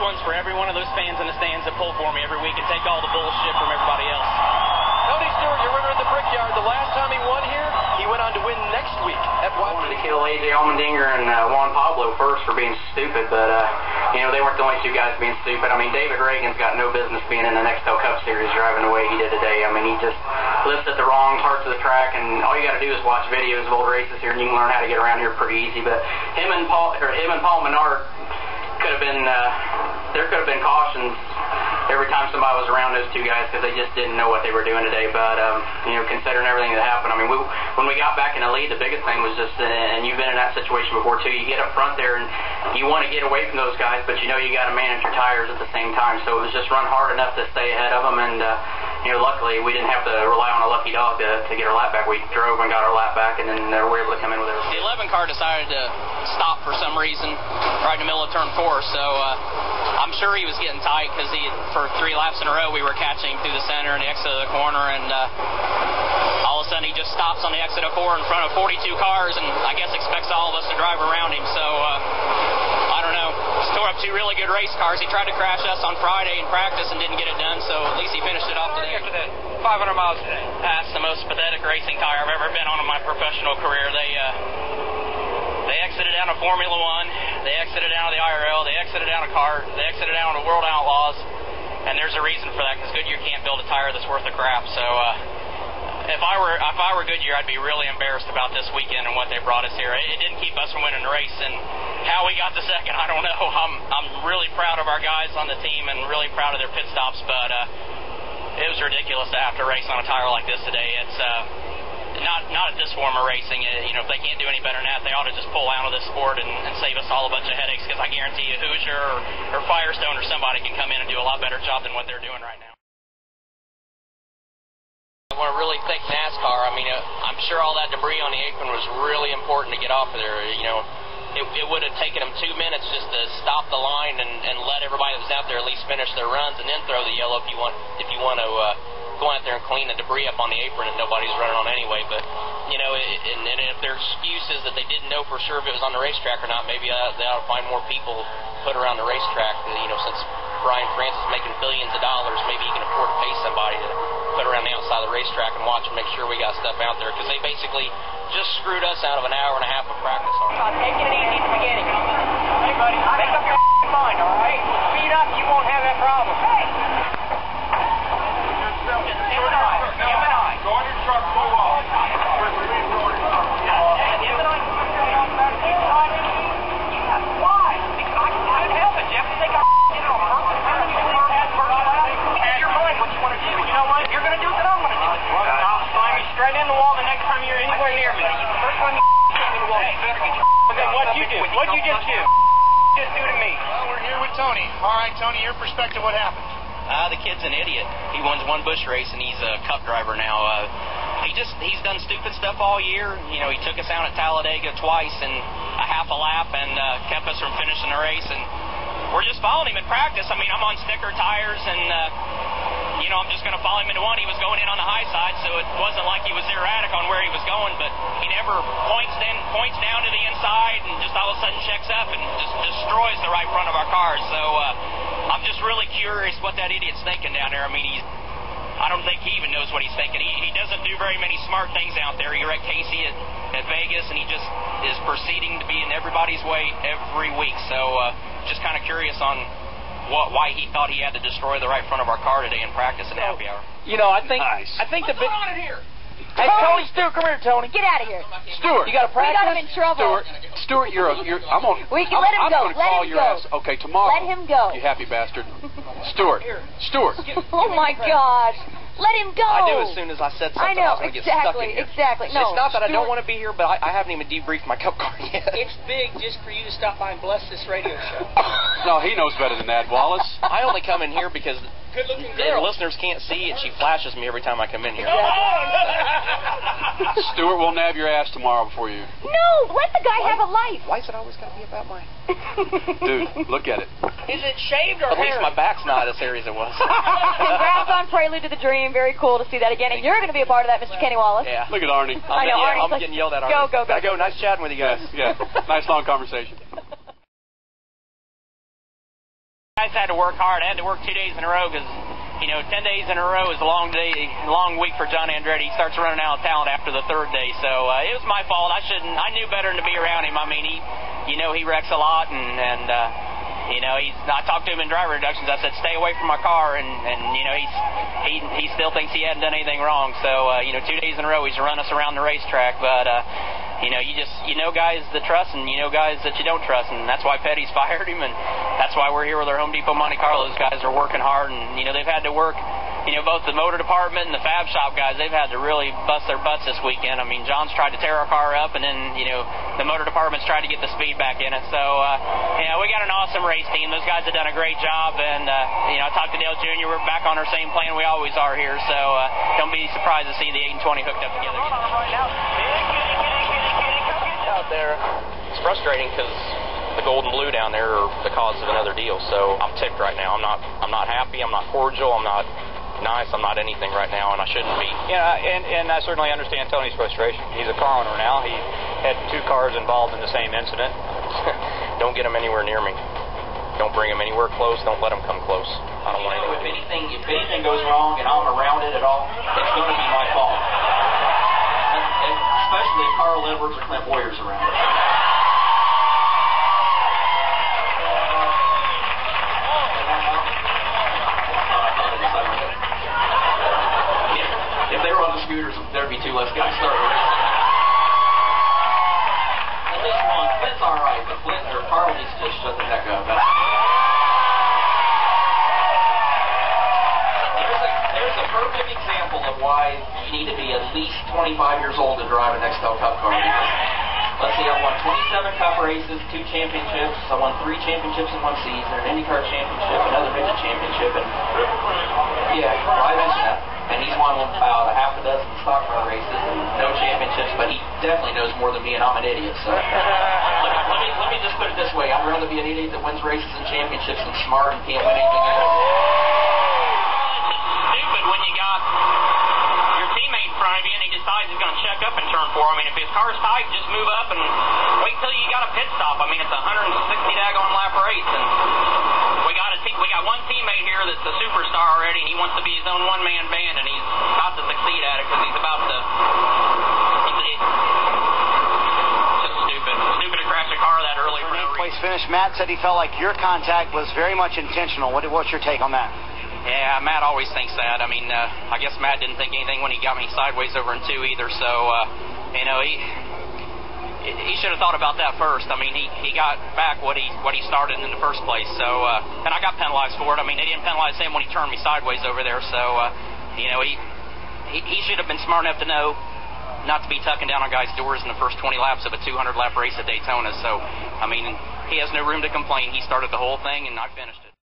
one's for every one of those fans in the stands that pull for me every week and take all the bullshit from everybody else. Tony Stewart, your winner at the Brickyard. The last time he won here, he went on to win next week at I wanted to kill A.J. Allmendinger and Juan Pablo first for being stupid, but, you know, they weren't the only two guys being stupid. I mean, David Reagan's got no business being in the Nextel Cup Series driving the way he did today. I mean, he just lives at the wrong parts of the track, and all you got to do is watch videos of old races here, and you can learn how to get around here pretty easy. But him and Paul Menard could have been, there could have been cautions every time somebody was around those two guys because they just didn't know what they were doing today. But, you know, considering everything that happened, I mean, when we got back in the lead, the biggest thing was just, and you've been in that situation before too, you get up front there and you want to get away from those guys, but you know you got to manage your tires at the same time. So it was just run hard enough to stay ahead of them, and, you know, luckily we didn't have to rely on a lucky dog to get our lap back. We drove and got our lap back, and then we were able to come in with it. The 11 car decided to stop for some reason right in the middle of turn 4, so I'm sure he was getting tight because for 3 laps in a row we were catching him through the center and the exit of the corner, and all of a sudden he just stops on the exit of 4 in front of 42 cars and I guess expects all of us to drive around him. So I don't know. He tore up 2 really good race cars. He tried to crash us on Friday in practice and didn't get it done, so at least he finished it off today. 500 miles today. That's the most pathetic racing tire I've ever been on in my professional career. They exited out of Formula One, they exited out of the IRL, they exited out of CART, they exited out of the World Outlaws, and there's a reason for that, because Goodyear can't build a tire that's worth a crap. So if I were Goodyear, I'd be really embarrassed about this weekend and what they brought us here. It didn't keep us from winning the race, and how we got to second, I don't know. I'm really proud of our guys on the team and really proud of their pit stops, but it was ridiculous to have to race on a tire like this today. It's not at this form of racing. You know, if they can't do any better than that, they ought to just pull out of this sport and save us all a bunch of headaches, because I guarantee you Hoosier or Firestone or somebody can come in and do a lot better job than what they're doing right now. I want to really thank NASCAR. I mean, I'm sure all that debris on the apron was really important to get off of there. You know, it would have taken them 2 minutes just to stop the line and let everybody that was out there at least finish their runs and then throw the yellow if you want to go out there and clean the debris up on the apron that nobody's running on anyway. But, you know, and if their excuse is that they didn't know for sure if it was on the racetrack or not, maybe they ought to find more people put around the racetrack. You know, since Brian France is making billions of dollars, maybe he can afford to pay somebody to put around the outside of the racetrack and watch and make sure we got stuff out there, because they basically just screwed us out of an hour and a half of practice. Taking it easy at the beginning. Hey, buddy, make up your mind, all right? Speed up, you won't have that problem. Hey! Go on your truck, pull off. Why? I can't help it, Jeff. They got it on purpose. Your mind, what you want to do. You know what? You're going to do it, I'm going to do it. Well, I'll slam you straight in the wall the next time you're anywhere near me. The first one you hit me in the wall, you better get your then what'd you do? What'd you just do? Just do to me. Well, we're here with Tony. All right, Tony, your perspective, what happened? The kid's an idiot. He won one Busch race, and he's a Cup driver now. He's done stupid stuff all year. You know, he took us out at Talladega twice in a half a lap and kept us from finishing the race. And we're just following him in practice. I mean, I'm on sticker tires, and you know, I'm just going to follow him into one. He was going in on the high side, so it wasn't like he was erratic on where he was going. But he never points down to the inside, and just all of a sudden checks up and just destroys the right front of our cars. So I'm just really curious what that idiot's thinking down there. I mean, I don't think he even knows what he's thinking. He doesn't do very many smart things out there. He wrecked Casey at Vegas, and he just is proceeding to be in everybody's way every week. So just kind of curious on why he thought he had to destroy the right front of our car today in practice in happy hour. You know, I think the big... What's going on in here? Hey, Tony Stewart, come here, Tony. Get out of here. Stewart, you got to practice. We got him in trouble. Stewart, I'm on. We can let him go. I'm going to call your ass. Okay, tomorrow. Let him go. You happy bastard. Stewart. Oh my God. Let him go. I knew as soon as I said something I know, I was going to get stuck in here. Exactly. No, it's not that I don't want to be here, but I haven't even debriefed my Cup car yet. It's big just for you to stop by and bless this radio show. No, he knows better than that, Wallace. I only come in here because good-looking the girl. listeners can't see, and she flashes me every time I come in here. Stewart will nab your ass tomorrow for you. No, let the guy have a life. Why is it always got to be about mine? Dude, look at it. Is it shaved or At least hairy? my back's not as hairy as it was. Congrats on Prelude to the Dream. Very cool to see that again. And you're going to be a part of that, Mr. Kenny Wallace. Yeah. Look at Arnie. Arnie's I'm getting yelled at. Go, go, go. I go. Nice chatting with you guys. Yeah. Nice long conversation. Guys had to work hard. I had to work 2 days in a row because, 10 days in a row is a long week for John Andretti. He starts running out of talent after the third day. So it was my fault. I knew better than to be around him. I mean, he wrecks a lot, and I talked to him in driver reductions. I said, stay away from my car, and he still thinks he hadn't done anything wrong. So 2 days in a row he's run us around the racetrack, but you know guys that trust, and you know guys that you don't trust, and that's why Petty's fired him, and that's why we're here with our Home Depot Monte Carlo. Those guys are working hard, and they've had to work. Both the motor department and the fab shop guys, they've had to really bust their butts this weekend. I mean, John's tried to tear our car up, and then, the motor department's tried to get the speed back in it. So, we got an awesome race team. Those guys have done a great job, and, I talked to Dale Jr. We're back on our same plan we always are here, so don't be surprised to see the 8 and 20 hooked up together again. Out there, it's frustrating because the gold and blue down there are the cause of another deal, so I'm ticked right now. I'm not happy, I'm not cordial, I'm not nice, I'm not anything right now, and I shouldn't be. Yeah, and I certainly understand Tony's frustration. He's a car owner now. He had 2 cars involved in the same incident. Don't get them anywhere near me. Don't bring them anywhere close. Don't let them come close. I don't want anything. If anything goes wrong and I'm around it at all, it's going to be my fault. Especially if Carl Edwards or Clint Boyer's around it. If they were on the scooters, there'd be 2 less guys starting racing. At least one. Clint's all right, but Clint or Carl needs to just shut the heck up. There's a perfect example of why you need to be at least 25 years old to drive an XL Cup car. Let's see, I won 27 Cup races, 2 championships. I won 3 championships in one season, an IndyCar championship, another midget championship, and I mentioned that. And he's won about a half a dozen stock car races and no championships, but he definitely knows more than me, and I'm an idiot. So let me just put it this way: I'd rather be an idiot that wins races and championships than smart and can't win anything else. It's stupid when you got your teammate in front of you and he decides he's going to check up in turn 4. I mean, if his car's tight, just move up and wait till you got a pit stop. I mean, it's a 160 daggone lap race, and we got one teammate here that's a superstar already, and he wants to be his own one-man band, and he's about to succeed at it because he's about to. Just stupid to crash a car that early for no reason. Place finish. Matt said he felt like your contact was very much intentional. What's your take on that? Yeah, Matt always thinks that. I mean, I guess Matt didn't think anything when he got me sideways over in 2 either. So, he should have thought about that first. I mean, he got back what he started in the first place. So, and I got penalized for it. I mean, they didn't penalize him when he turned me sideways over there. So, he should have been smart enough to know not to be tucking down on guys' doors in the first 20 laps of a 200-lap race at Daytona. So, I mean, he has no room to complain. He started the whole thing, and I finished it.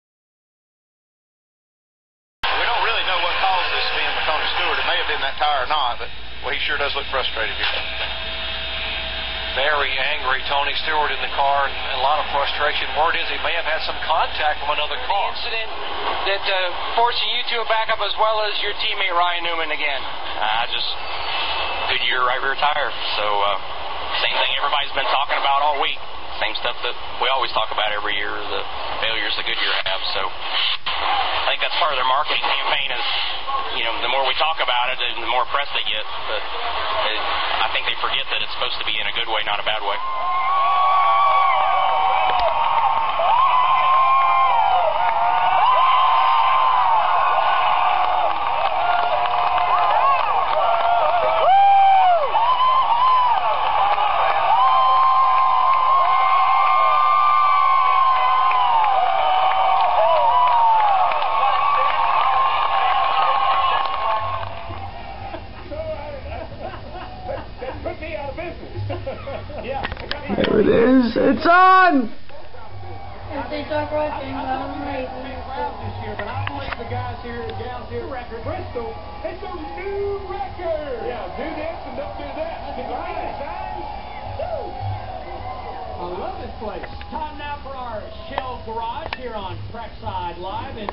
We don't really know what caused this spin with Tony Stewart. It may have been that tire or not, but he sure does look frustrated here. Very angry Tony Stewart in the car, and a lot of frustration. Word is he may have had some contact from another car. The incident that forcing you to a backup as well as your teammate Ryan Newman again. Goodyear right rear tire. So same thing everybody's been talking about all week. Same stuff that we always talk about every year, the failures that Goodyear have. So I think that's part of their marketing campaign is, the more we talk about it, the more press they get. But I think they forget that it's supposed to be in a good way, not a bad way. There it is. It's on! If they talk right thing about them racing. This year, but I believe the guys here and gals here record Bristol. It's a new record. Yeah, do this and don't do that. That's right. I love this place. Time now for our Shell Garage here on Trackside Live, and